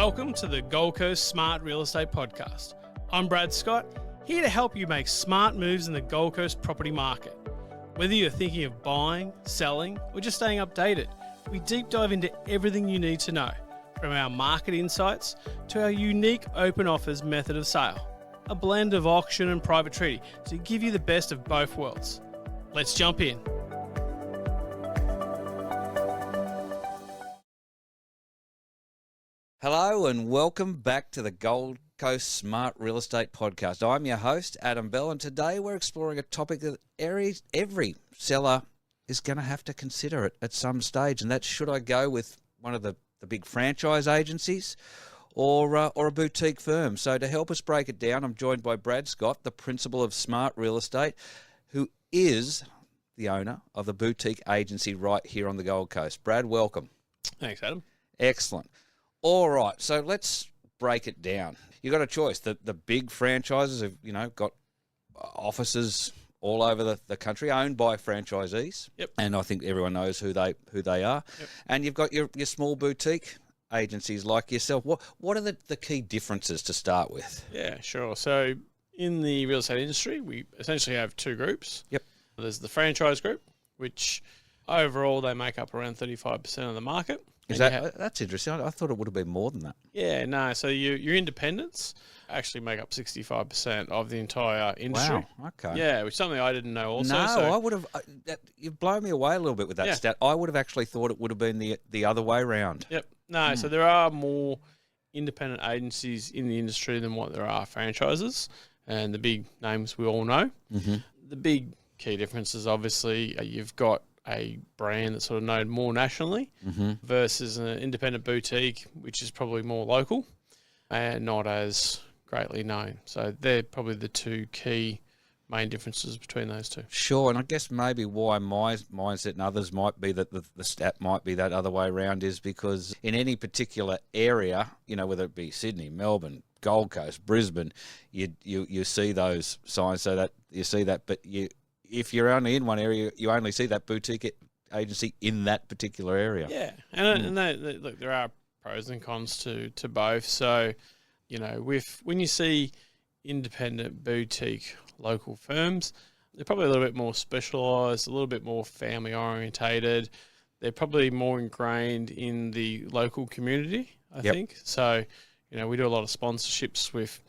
Welcome to the Gold Coast Smart Real Estate Podcast. I'm Brad Scott, here to help you make smart moves in the Gold Coast property market. Whether you're thinking of buying, selling, or just staying updated, we deep dive into everything you need to know, from our market insights to our unique open offers method of sale, a blend of auction and private treaty to give you the best of both worlds. Let's jump in. Hello and welcome back to the Gold Coast Smart Real Estate Podcast. I'm your host, Adam Bell, and today we're exploring a topic that every seller is going to have to consider it at some stage, and that's should I go with one of the big franchise agencies or a boutique firm. So to help us break it down, I'm joined by Brad Scott, the principal of Smart Real Estate, who is the owner of the boutique agency right here on the Gold Coast. Brad, welcome. Thanks, Adam. Excellent. All right, so let's break it down. You've got a choice. The big franchises have, got offices all over the country owned by franchisees. Yep. And I think everyone knows who they are. Yep. And you've got your small boutique agencies like yourself. What are the key differences to start with? Yeah, sure. So in the real estate industry, we essentially have two groups. Yep. There's the franchise group, which overall they make up around 35% of the market. That's interesting. I thought it would have been more than that. Yeah, no. So your independents actually make up 65% of the entire industry. Wow. Okay. Yeah, which is something I didn't know also. No, so, I would have. You've blown me away a little bit with that stat. I would have actually thought it would have been the other way round. Yep. No, so there are more independent agencies in the industry than what there are franchises, and the big names we all know. Mm-hmm. The big key difference is obviously you've got a brand that's sort of known more nationally versus an independent boutique, which is probably more local and not as greatly known. So they're probably the two key main differences between those two. Sure, and I guess maybe why my mindset and others might be that the stat might be that other way around is because in any particular area, whether it be Sydney, Melbourne, Gold Coast, Brisbane, you see those signs so that you see that, but if you're only in one area, you only see that boutique agency in that particular area. Yeah, and look, there are pros and cons to both. So, when you see independent boutique local firms, they're probably a little bit more specialised, a little bit more family orientated. They're probably more ingrained in the local community, I think. So, we do a lot of sponsorships with,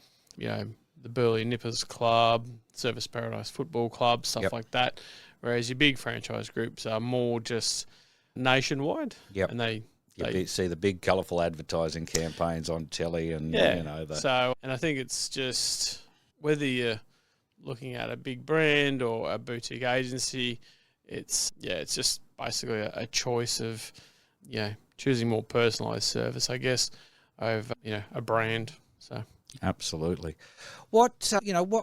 the Burleigh Nippers Club, Service Paradise Football Club, stuff like that. Whereas your big franchise groups are more just nationwide. Yep. And they see the big colourful advertising campaigns on telly and, So, and I think it's just whether you're looking at a big brand or a boutique agency, it's just basically a choice of, choosing more personalised service, I guess, over, a brand. So. Absolutely. What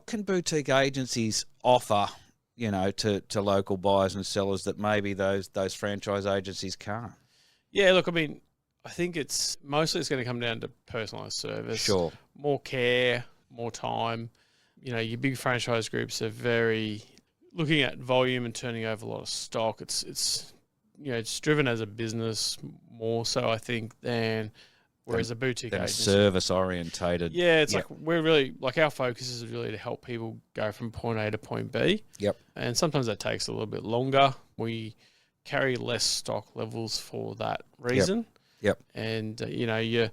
can boutique agencies offer, to local buyers and sellers that maybe those franchise agencies can't? Yeah, look, I mean, I think it's going to come down to personalised service. Sure. More care, more time. Your big franchise groups are very looking at volume and turning over a lot of stock. It's driven as a business more so, I think, than whereas a boutique agency, service orientated. Yeah, it's like we're really our focus is really to help people go from point A to point B. Yep. And sometimes that takes a little bit longer. We carry less stock levels for that reason. Yep. And your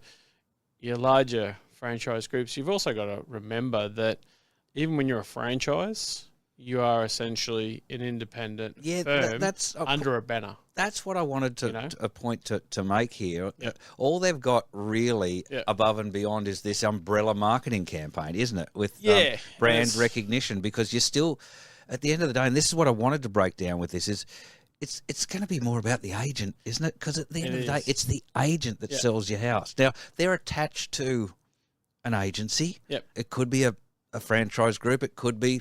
larger franchise groups, you've also got to remember that even when you're a franchise, you are essentially an independent firm that's under a banner. That's what I wanted a point to make here. Yep. All they've got really above and beyond is this umbrella marketing campaign, isn't it? With brand recognition, because you're still, at the end of the day, and this is what I wanted to break down with this, is it's going to be more about the agent, isn't it? Because at the end of the day, it's the agent that sells your house. Now, they're attached to an agency. Yep. It could be a franchise group. It could be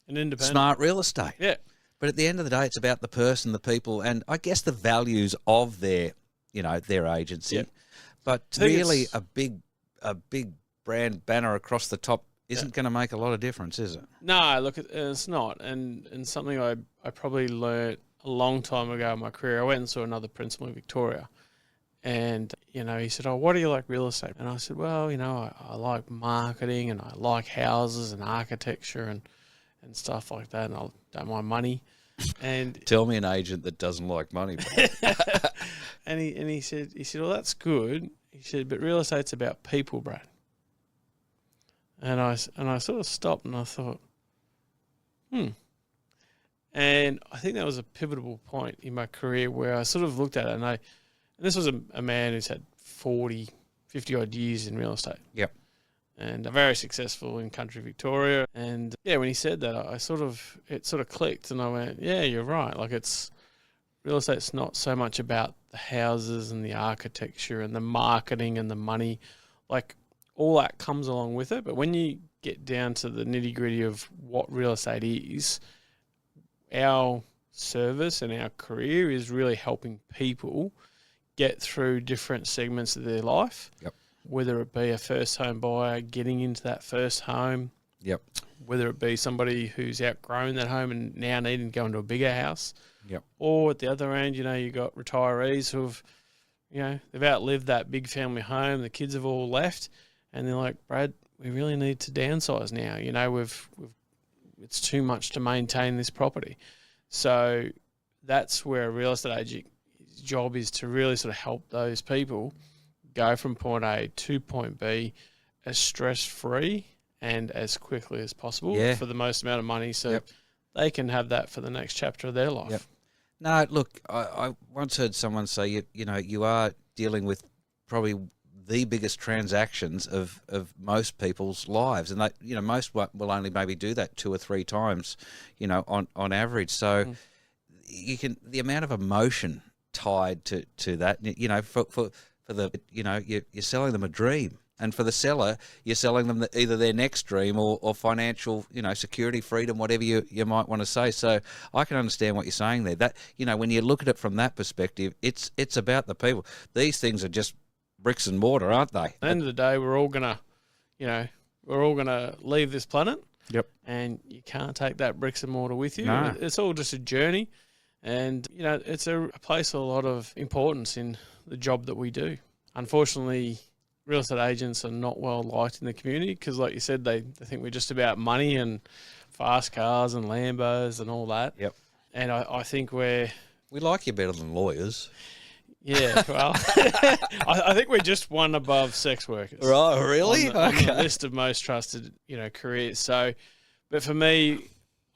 an independent Smart Real Estate. Yeah. But at the end of the day, it's about the person, the people, and I guess the values of their agency. Yep. But really, a big brand banner across the top isn't going to make a lot of difference, is it? No, look, it's not. And something I probably learnt a long time ago in my career, I went and saw another principal in Victoria, And, he said, "Oh, what do you like real estate?" And I said, "Well, I like marketing and I like houses and architecture and stuff like that. And I don't mind money." And Tell me an agent that doesn't like money. and he said, "Well, that's good." He said, "But real estate's about people, Brad." And I sort of stopped and I thought, And I think that was a pivotal point in my career where I sort of looked at it and this was a man who's had 50 odd years in real estate. Yep. And very successful in country Victoria. And yeah, when he said that, it sort of clicked and I went, yeah, you're right. Like real estate's not so much about the houses and the architecture and the marketing and the money. Like all that comes along with it. But when you get down to the nitty gritty of what real estate is, our service and our career is really helping people get through different segments of their life. Yep. Whether it be a first home buyer getting into that first home. Yep. Whether it be somebody who's outgrown that home and now needing to go into a bigger house. Yep. Or at the other end, you've got retirees who've, they've outlived that big family home. The kids have all left and they're like, "Brad, we really need to downsize now. We've it's too much to maintain this property." So that's where a real estate agent's job is to really sort of help those people go from point A to point B as stress-free and as quickly as possible for the most amount of money so they can have that for the next chapter of their life. Yep. No, look, I once heard someone say, you are dealing with probably the biggest transactions of most people's lives. And most will only maybe do that 2 or 3 times, on average. So the amount of emotion tied to that, for the, you're selling them a dream. And for the seller, you're selling them either their next dream or financial, security, freedom, whatever you might want to say. So I can understand what you're saying there. That, when you look at it from that perspective, it's about the people. These things are just bricks and mortar, aren't they? At the end of the day, we're all gonna leave this planet. Yep. And you can't take that bricks and mortar with you. No. It's all just a journey, and it's a place of a lot of importance in the job that we do. Unfortunately, real estate agents are not well liked in the community because, like you said, they think we're just about money and fast cars and Lambos and all that. Yep. And I think we like you better than lawyers. Yeah, well, I think we're just one above sex workers. Right, really? On the list of most trusted, careers. So, but for me,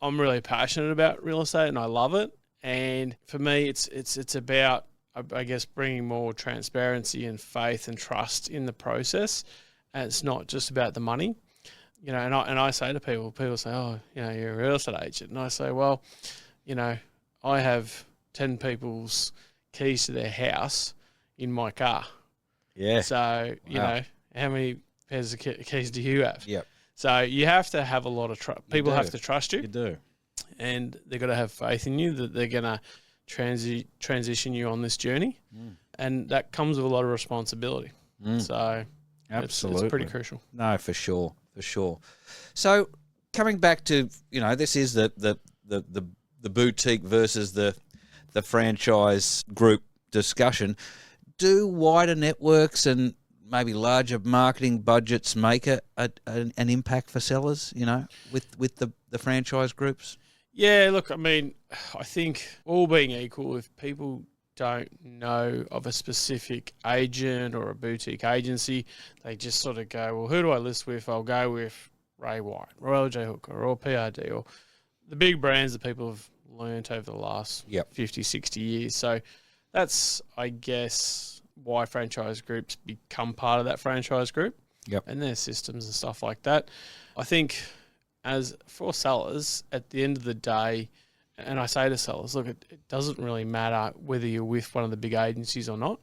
I'm really passionate about real estate and I love it. And for me, it's about, I guess, bringing more transparency and faith and trust in the process. And it's not just about the money, and I say to people say, "Oh, you're a real estate agent," and I say, "Well, I have 10 people's keys to their house in my car." Yeah. So, how many pairs of keys do you have? Yep. So you have to have a lot of trust. People have to trust you. You do. And they've got to have faith in you that they're going to transition you on this journey. And that comes with a lot of responsibility. So absolutely, it's pretty crucial. No, for sure. So coming back to, this is the boutique versus the franchise group discussion. Do wider networks and maybe larger marketing budgets make an impact for sellers, with the franchise groups? Yeah, look, I mean, I think all being equal, if people don't know of a specific agent or a boutique agency, they just sort of go, well, who do I list with? I'll go with Ray White, Royal J. Hooker, or PRD, or the big brands that people have learnt over the last 50, 60 years. So that's, I guess, why franchise groups become part of that franchise group and their systems and stuff like that. I think as for sellers, at the end of the day, and I say to sellers, look, it doesn't really matter whether you're with one of the big agencies or not.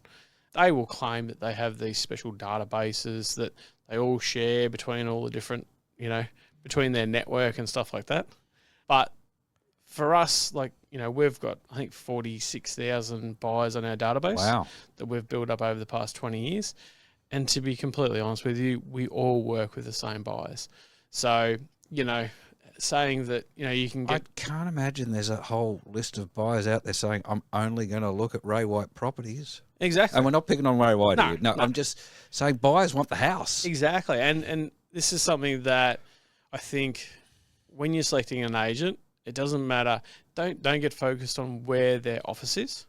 They will claim that they have these special databases that they all share between all the different, between their network and stuff like that. But for us, we've got, I think, 46,000 buyers on our database that we've built up over the past 20 years. And to be completely honest with you, we all work with the same buyers. So, saying that, you know, you can I get can't imagine there's a whole list of buyers out there saying, I'm only going to look at Ray White properties. exactly. And we're not picking on Ray White No, here. No, no. I'm just saying buyers want the house. Exactly. And this is something that I think when you're selecting an agent, it doesn't matter. Don't get focused on where their office is.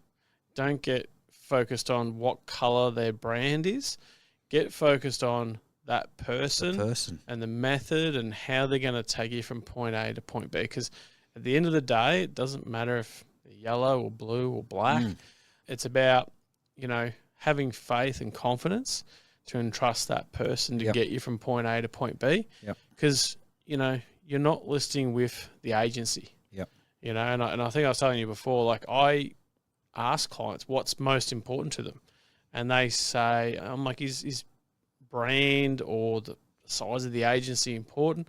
Don't get focused on what color their brand is. Get focused on that person and the method and how they're going to take you from point A to point B. Because at the end of the day, it doesn't matter if they're yellow or blue or black. It's about, you know, having faith and confidence to entrust that person to get you from point A to point B. Because, you know, you're not listing with the agency. You know, and I think I was telling you before, like, I ask clients what's most important to them. And they say, I'm like, is brand or the size of the agency important?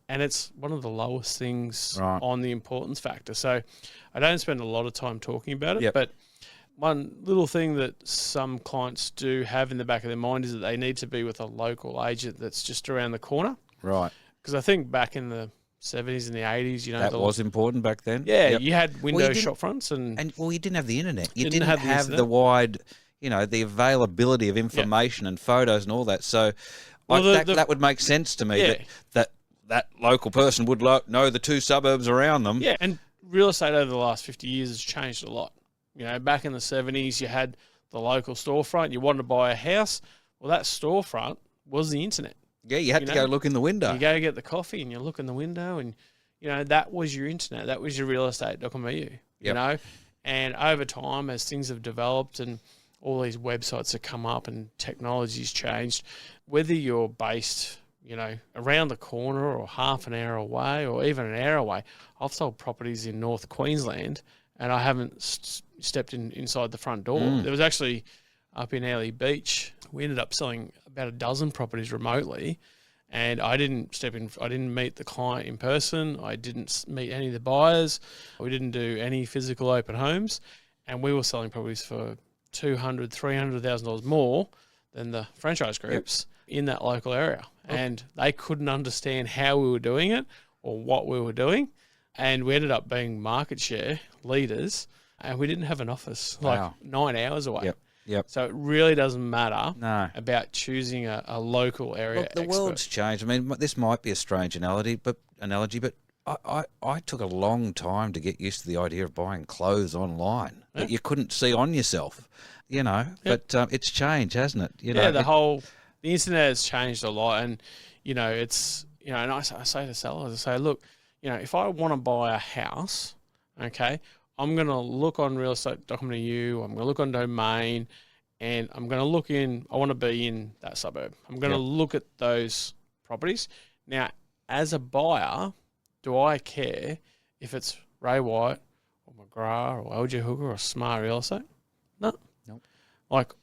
And it's one of the lowest things on the importance factor. So I don't spend a lot of time talking about it, but one little thing that some clients do have in the back of their mind is that they need to be with a local agent that's just around the corner. Right. Because I think back in the 70s and the 80s, you know, that was important back then. Yeah, you had window shop fronts and you didn't have the internet. You didn't have have the the wide, you know, the availability of information and photos and all that. So that would make sense to me that local person would know the two suburbs around them. Yeah, and real estate over the last 50 years has changed a lot. You know, back in the 70s, you had the local storefront. You wanted to buy a house. Well, that storefront was the internet. Yeah, you had to go look in the window. You go get the coffee and you look in the window and, you know, that was your internet. That was your realestate.com.au, you know. And over time, as things have developed and all these websites have come up and technology's changed, whether you're based, you know, around the corner or half an hour away or even an hour away, I've sold properties in North Queensland and I haven't stepped inside the front door. There was actually up in Airlie Beach, we ended up selling about a dozen properties remotely, and I didn't step in. I didn't meet the client in person. I didn't meet any of the buyers. We didn't do any physical open homes, and we were selling properties for $200,000, $300,000 more than the franchise groups in that local area, and they couldn't understand how we were doing it or what we were doing, and we ended up being market share leaders, and we didn't have an office 9 hours away. So it really doesn't matter about choosing a local area. Look, the world's changed. I mean, this might be a strange analogy, but I took a long time to get used to the idea of buying clothes online that you couldn't see on yourself, you know. But it's changed, hasn't it? You know, the internet has changed a lot, and you know, it's, you know, and I say to sellers, I say, look, you know, if I want to buy a house, okay, I'm going to look on realestate.com.au, I'm going to look on Domain, and I'm going to look in, I want to be in that suburb. I'm going to look at those properties. Now, as a buyer, do I care if it's Ray White or McGrath or LJ Hooker or Smart Real Estate? No. Nope. Like,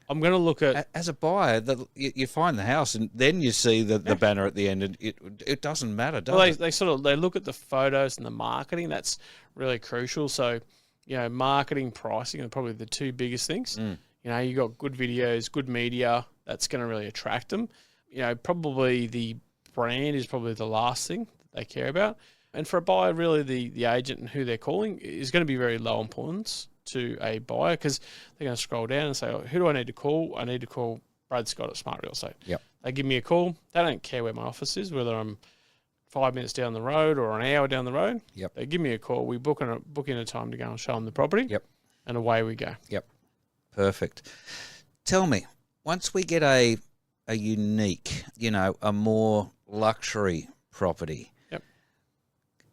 I'm going to look at... As a buyer, you find the house and then you see the banner at the end, and it doesn't matter, does it? They look at the photos and the marketing. That's really crucial. So, you know, marketing, pricing are probably the two biggest things. You know, you got good videos, good media. That's going to really attract them. You know, probably the brand is probably the last thing that they care about. And for a buyer, really the agent and who they're calling is going to be very low importance to a buyer, because they're going to scroll down and say, oh, who do I need to call? I need to call Brad Scott at Smart Real Estate. They give me a call. They don't care where my office is, whether I'm 5 minutes down the road or an hour down the road. They give me a call. We book in a time to go and show them the property. And away we go. Perfect. Tell me, once we get a unique, you know, a more luxury property,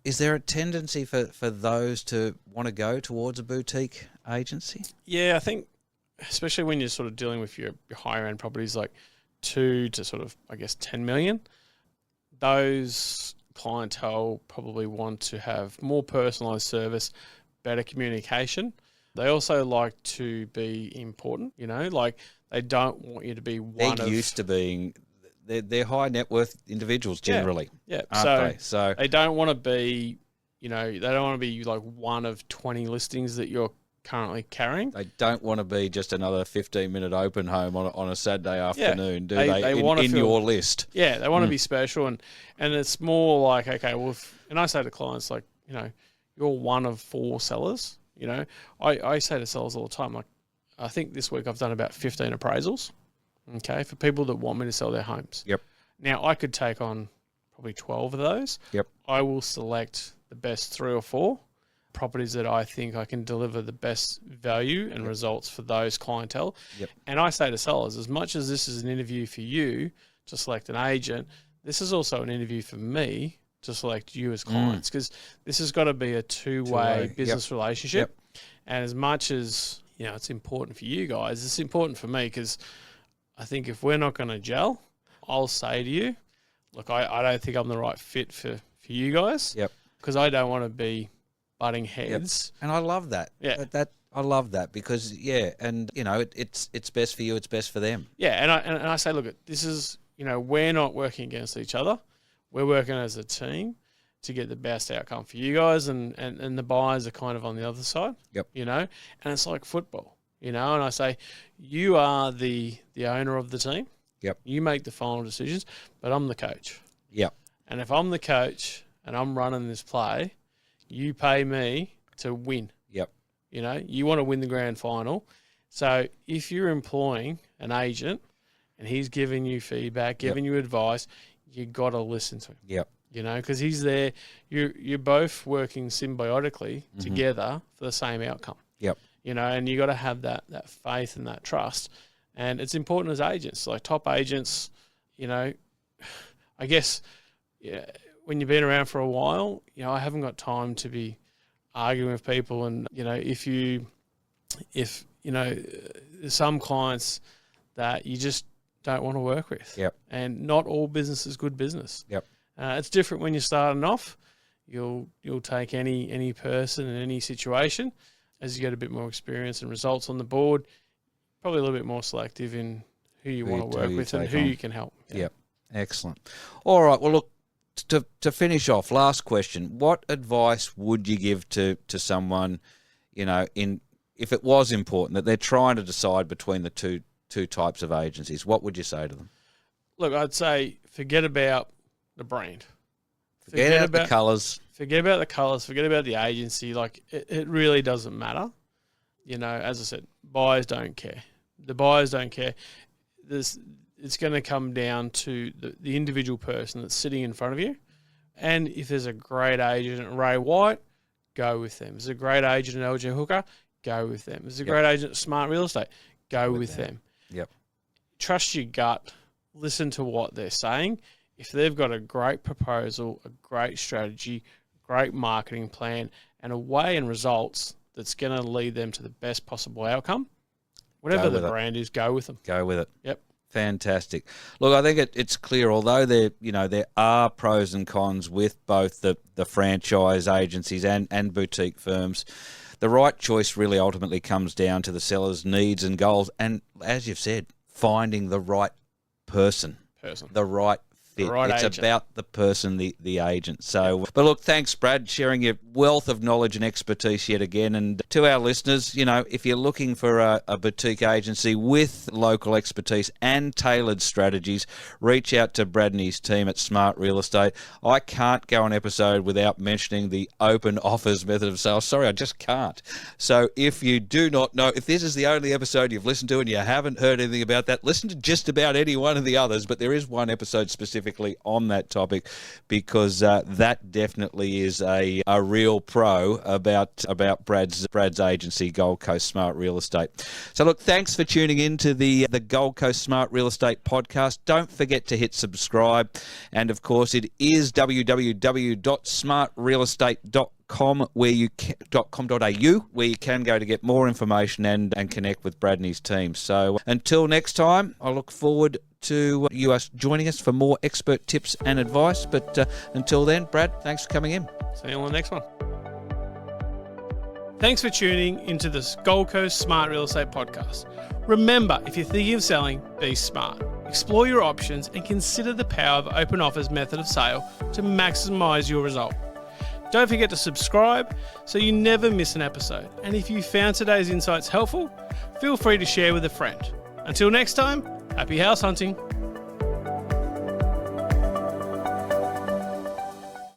is there a tendency for those to want to go towards a boutique agency? Yeah, I think especially when you're sort of dealing with your higher end properties like 2 to sort of, I guess, 10 million, those clientele probably want to have more personalised service, better communication. They also like to be important, you know, like they don't want you to be They're used to being... They're high net worth individuals generally. So they don't want to be, you know, they don't want to be like one of 20 listings that you're currently carrying. They don't want to be just another 15-minute open home on a Saturday afternoon, do they they want to in feel, your list? Yeah, they want to be special. And it's more like, okay, well, and I say to clients, like, you know, you're one of 4 sellers. You know, I say to sellers all the time, like, I think this week I've done about 15 appraisals, okay, for people that want me to sell their homes. Yep. Now, I could take on probably 12 of those. Yep. I will select the best 3 or 4 properties that I think I can deliver the best value and results for those clientele. Yep. And I say to sellers, as much as this is an interview for you to select an agent, this is also an interview for me to select you as clients, because this has got to be a two-way business relationship. Yep. And as much as, you know, it's important for you guys, it's important for me, because I think if we're not going to gel, I'll say to you, look, I don't think I'm the right fit for you guys. Yep. Because I don't want to be butting heads. And I love that. Yeah. I love that because, and, you know, it's best for you, it's best for them. Yeah, and I say, look, this is, you know, we're not working against each other. We're working as a team to get the best outcome for you guys, and the buyers are kind of on the other side. Yep. You know, and it's like football, you know, and I say, you are the owner of the team. Yep. You make the final decisions, but I'm the coach. Yep. And if I'm the coach and I'm running this play, you pay me to win. Yep. You know, you want to win the grand final. So if you're employing an agent and he's giving you feedback, giving you advice, you got to listen to him. Yep. You know, because he's there. You're both working symbiotically together for the same outcome. Yep. You know, and you got to have that faith and that trust. And it's important as agents, like top agents, you know, I guess, yeah, when you've been around for a while, you know, I haven't got time to be arguing with people. And, you know, if you know, there's some clients that you just don't want to work with. Yep. And not all business is good business. Yep. It's different when you're starting off. You'll take any person in any situation. As you get a bit more experience and results on the board, probably a little bit more selective in who you want to work with and who you can help. Yeah. Yep. Excellent. All right. Well, look, to finish off, last question. What advice would you give to someone, you know, if it was important that they're trying to decide between the two types of agencies? What would you say to them? Look, I'd say forget about the brand. Forget about the colours. Forget about the colours. Forget about the agency. Like, it really doesn't matter. You know, as I said, buyers don't care. The buyers don't care. It's going to come down to the individual person that's sitting in front of you. And if there's a great agent at Ray White, go with them. If there's a great agent at LJ Hooker, go with them. If there's a great agent at Smart Real Estate, go with them. Yep. Trust your gut. Listen to what they're saying. If they've got a great proposal, a great strategy, great marketing plan, and a way and results that's going to lead them to the best possible outcome, whatever the brand is, go with them. Go with it. Yep. Fantastic. Look, I think it's clear, although there are pros and cons with both the franchise agencies and boutique firms, the right choice really ultimately comes down to the seller's needs and goals. And as you've said, finding the right person. The right fit. It's agent. about the person, the agent. So, but look, thanks, Brad, sharing your wealth of knowledge and expertise yet again. And to our listeners, you know, if you're looking for a boutique agency with local expertise and tailored strategies, reach out to Brad and his team at Smart Real Estate. I can't go an episode without mentioning the open offers method of sale. Sorry, I just can't. So if you do not know, if this is the only episode you've listened to and you haven't heard anything about that, listen to just about any one of the others, but there is one episode specifically on that topic, because that definitely is a real pro about Brad's agency, Gold Coast Smart Real Estate. So look, thanks for tuning in to the Gold Coast Smart Real Estate podcast. Don't forget to hit subscribe, and of course it is www.smartrealestate.com where you .com.au where you can go to get more information and connect with Brad and his team. So until next time, I look forward to you joining us for more expert tips and advice. But until then, Brad, thanks for coming in. See you on the next one. Thanks for tuning into the Gold Coast Smart Real Estate podcast. Remember, if you're thinking of selling, be smart. Explore your options and consider the power of open offers method of sale to maximize your result. Don't forget to subscribe so you never miss an episode. And if you found today's insights helpful, feel free to share with a friend. Until next time, happy house hunting.